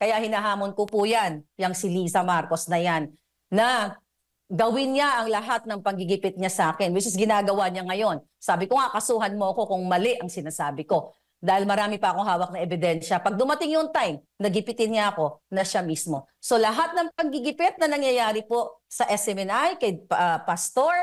Kaya hinahamon ko po yan, yung si Liza Marcos na yan, na gawin niya ang lahat ng panggigipit niya sa akin, which is ginagawa niya ngayon. Sabi ko nga, kasuhan mo ako kung mali ang sinasabi ko. Dahil marami pa akong hawak na ebidensya. Pag dumating yung time, nagipitin niya ako na siya mismo. So lahat ng panggigipit na nangyayari po sa SMNI, kay Pastor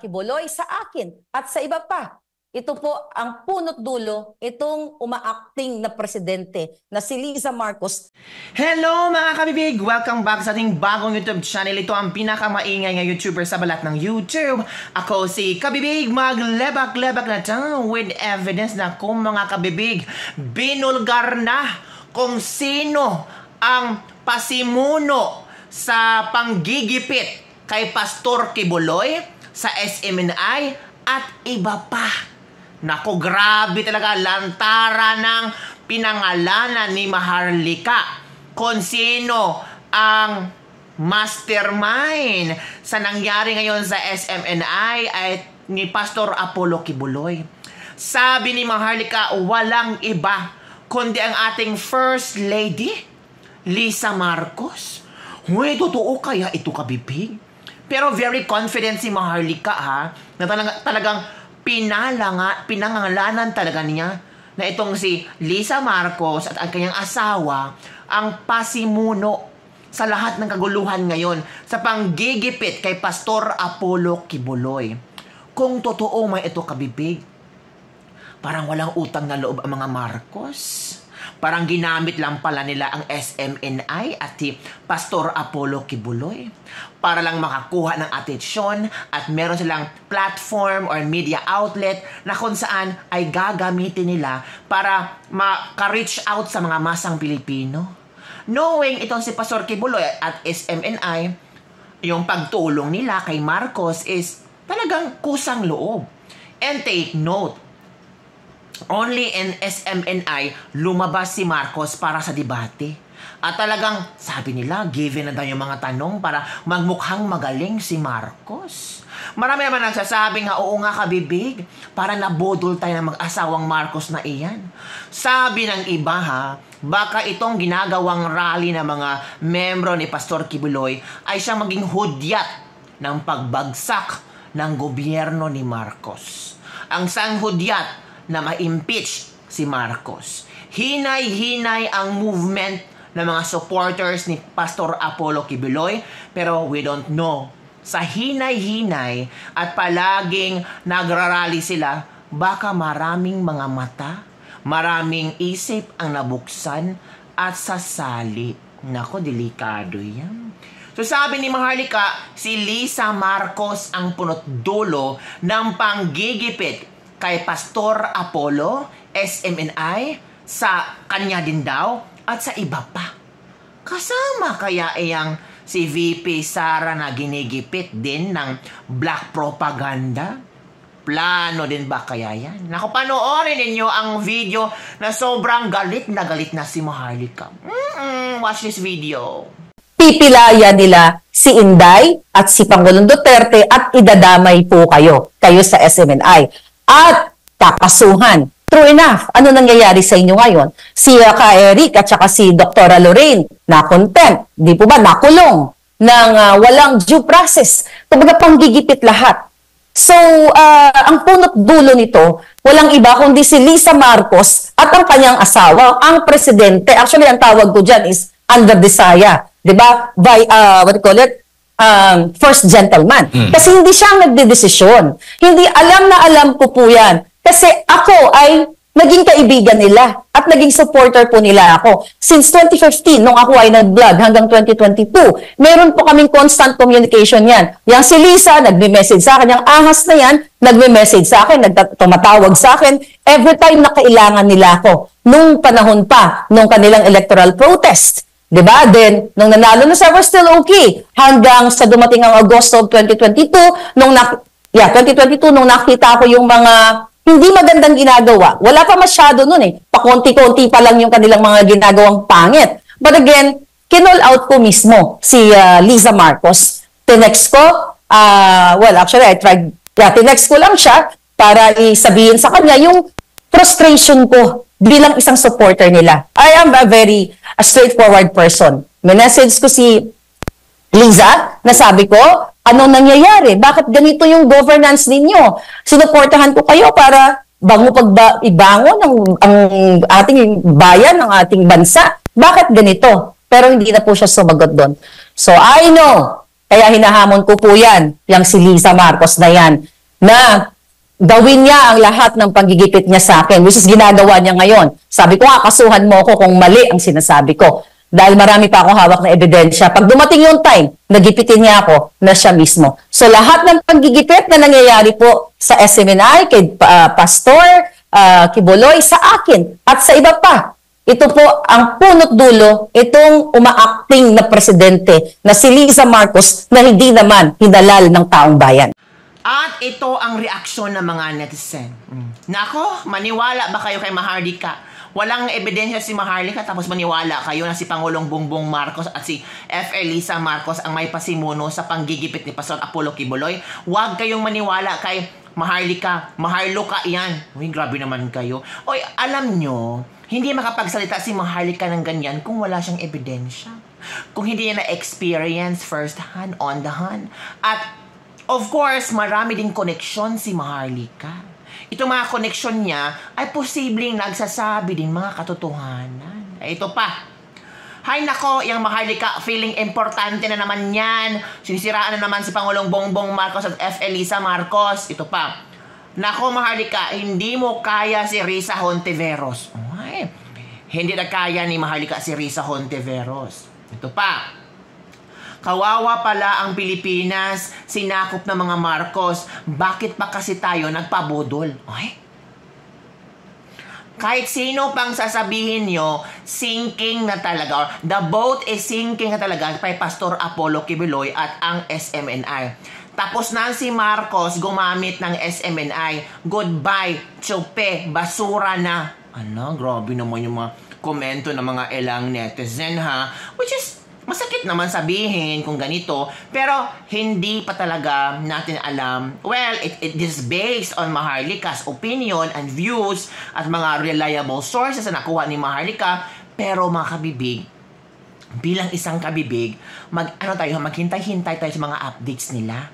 Kibuloy, sa akin at sa iba pa, ito po ang punot dulo, itong umaacting na presidente na si Liza Marcos. Hello mga kabibig! Welcome back sa ating bagong YouTube channel. Ito ang pinakamaingay na YouTuber sa balat ng YouTube. Ako si Kabibig, maglebak-lebak na to with evidence na kung mga kabibig, binulgar na kung sino ang pasimuno sa panggigipit kay Pastor Kibuloy sa SMNI at iba pa. Naku, grabe talaga, lantara ng pinangalanan ni Maharlika kung sino ang mastermind sa nangyari ngayon sa SMNI ay ni Pastor Apollo Kibuloy. Sabi ni Maharlika, walang iba kundi ang ating First Lady, Liza Marcos. Uy, totoo kaya ito, kabibig? Pero very confident si Maharlika, ha, na talagang pinangangalanan talaga niya na itong si Liza Marcos at ang kanyang asawa ang pasimuno sa lahat ng kaguluhan ngayon sa panggigipit kay Pastor Apollo Kibuloy. Kung totoo may ito, kabibig, parang walang utang na loob ang mga Marcos. Parang ginamit lang pala nila ang SMNI at si Pastor Apollo Kibuloy para lang makakuha ng atensyon at meron silang platform or media outlet na kung saan ay gagamitin nila para maka-reach out sa mga masang Pilipino. Knowing itong si Pastor Kibuloy at SMNI, yung pagtulong nila kay Marcos is talagang kusang loob. And take note, only in SMNI lumabas si Marcos para sa debate. At talagang, sabi nila, given na daw yung mga tanong para magmukhang magaling si Marcos. Marami naman nagsasabing nga, oo nga, kabibig, para nabudol tayo ng mag-asawang Marcos na iyan. Sabi ng iba, ha, baka itong ginagawang rally ng mga membro ni Pastor Kibuloy ay siyang maging hudyat ng pagbagsak ng gobyerno ni Marcos. Ang sanghudyat na ma-impeach si Marcos. Hinay-hinay ang movement ng mga supporters ni Pastor Apollo Kibuloy, pero we don't know. Sa hinay-hinay at palaging nagrarally sila, baka maraming mga mata, maraming isip ang nabuksan at sasali. Nako, delikado yan. So sabi ni Maharlika, si Liza Marcos ang punot dulo ng panggigipit kay Pastor Apollo, SMNI, sa kanya din daw, at sa iba pa. Kasama kaya iyang si VP Sara na ginigipit din ng black propaganda? Plano din ba kaya yan? Naku, panoorin ninyo ang video na sobrang galit na si Maharlika. Watch this video. Pipilaya nila si Inday at si Pangulong Duterte at idadamay po kayo sa SMNI. At kakasuhan. True enough, ano nangyayari sa inyo ngayon? Si Ka Eric at saka si Dr. Lorraine na contempt, di po ba, nakulong ng walang due process. Kumbaga panggigipit lahat. So, ang punot dulo nito, walang iba kundi si Liza Marcos at ang kanyang asawa, ang presidente. Actually, ang tawag ko dyan is under the saya. Di ba? By, what do you call it? First gentleman. Kasi hindi siya ang nagdedesisyon. Hindi alam ko po yan. Kasi ako ay naging kaibigan nila at naging supporter po nila ako. Since 2015, nung ako ay nag-vlog hanggang 2022, meron po kaming constant communication yan. Yang si Liza, nagme-message sa akin. Yang ahas na yan, nagme-message sa akin, tumatawag sa akin. Every time na kailangan nila ako. Nung panahon pa, nung kanilang electoral protest. Diba? Then, nung nanalo na siya, we're still okay. Hanggang sa dumating ang Agosto of 2022, nung nakita ko yung mga hindi magandang ginagawa. Wala pa masyado nun eh. Pakonti-konti pa lang yung kanilang mga ginagawang pangit. But again, kinall out ko mismo si Liza Marcos. Tinext ko, actually, I tried, tinext ko lang siya para isabihin sa kanya yung frustration ko bilang isang supporter nila. I am a very straightforward person. Message ko si Liza, nasabi ko, ano nangyayari? Bakit ganito yung governance ninyo? Sinuportahan ko kayo para ibangon ang ating bayan, ang ating bansa. Bakit ganito? Pero hindi na po siya sumagot doon. So I know, kaya hinahamon ko po yan, yung si Liza Marcos na yan, na gawin niya ang lahat ng panggigipit niya sa akin, which is ginagawa niya ngayon. Sabi ko nga, kasuhan mo ako kung mali ang sinasabi ko. Dahil marami pa akong hawak na ebidensya. Pag dumating yung time, nagipitin niya ako na siya mismo. So lahat ng panggigipit na nangyayari po sa SMNI, kay Pastor Kibuloy, sa akin at sa iba pa. Ito po ang punot dulo, itong umaacting na presidente na si Liza Marcos na hindi naman hinalal ng taong bayan. At ito ang reaksyon ng mga netizen. Nako, maniwala ba kayo kay Maharlika? Walang ebidensya si Maharlika tapos maniwala kayo na si Pangulong Bongbong Marcos at si F. Elisa Marcos ang may pasimuno sa panggigipit ni Pastor Apollo Kibuloy. Huwag kayong maniwala kay Maharlika. Maharluka yan. Uy, grabe naman kayo. Oy, alam nyo, hindi makapagsalita si Maharlika ng ganyan kung wala siyang ebidensya. Kung hindi niya na-experience first hand, on the hand. At of course, marami ding koneksyon si Maharlika. Itong mga koneksyon niya ay posibleng nagsasabi din mga katotohanan. Ito pa. Hay nako, yung Maharlika, feeling importante na naman yan. Sinisiraan na naman si Pangulong Bongbong Marcos at F. Elisa Marcos. Ito pa. Nako Maharlika, hindi mo kaya si Risa Hontiveros. Ay, hindi na kaya ni Maharlika si Risa Hontiveros. Ito pa. Kawawa pala ang Pilipinas, sinakop ng mga Marcos. Bakit pa kasi tayo nagpabudol? Ay? Kahit sino pang sasabihin nyo, sinking na talaga. The boat is sinking na talaga kay Pastor Apollo Kibuloy at ang SMNI. Tapos na si Marcos gumamit ng SMNI. Goodbye, tsupe, basura na. Ano, grabe naman yung mga komento ng mga ilang netizen ha. Which is, masakit naman sabihin kung ganito, pero hindi pa talaga natin alam. Well, it is based on Maharlika's opinion and views at mga reliable sources na nakuha ni Maharlika. Pero mga kabibig, bilang isang kabibig, maghintay-hintay tayo sa mga updates nila.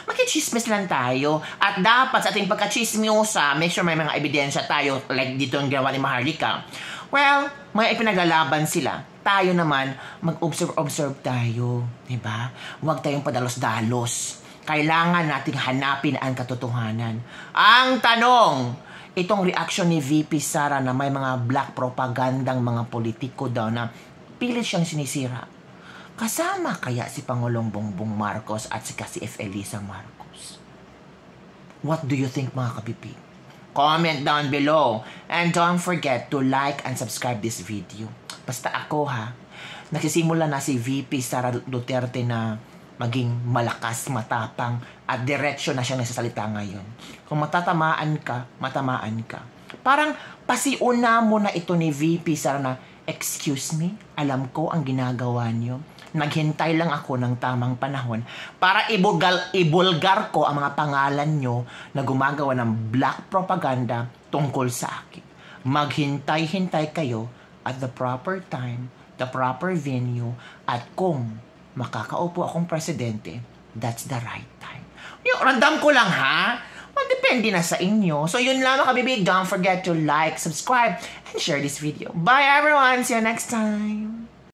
Magkichismis lang tayo. At dapat sa ating pagkachismiyosa, make sure may mga ebidensya tayo like dito ang ginawa ni Maharlika. Well, may ipinaglalaban sila. Tayo naman, mag-observe tayo. Diba? Huwag tayong padalos-dalos. Kailangan nating hanapin ang katotohanan. Ang tanong, itong reaction ni VP Sara na may mga black propagandang mga politiko daw na pilit siyang sinisira. Kasama kaya si Pangulong Bongbong Marcos at si F. Elisa Marcos? What do you think mga kabibig? Comment down below. And don't forget to like and subscribe this video. Basta ako ha, nagsisimula na si VP Sara Duterte na maging malakas, matapang, at diretsyo na siya nagsasalita ngayon. Kung matatamaan ka, matamaan ka. Parang pasiuna mo na ito ni VP Sara na, excuse me, alam ko ang ginagawa niyo. Naghintay lang ako ng tamang panahon para ibulgar ko ang mga pangalan nyo na gumagawa ng black propaganda tungkol sa akin. Maghintay-hintay kayo at the proper time, the proper venue, at kung makakaupo akong presidente, that's the right time. Yung random ko lang ha, depende na sa inyo. So yun lang mga kabibig, don't forget to like, subscribe, and share this video. Bye everyone, see you next time.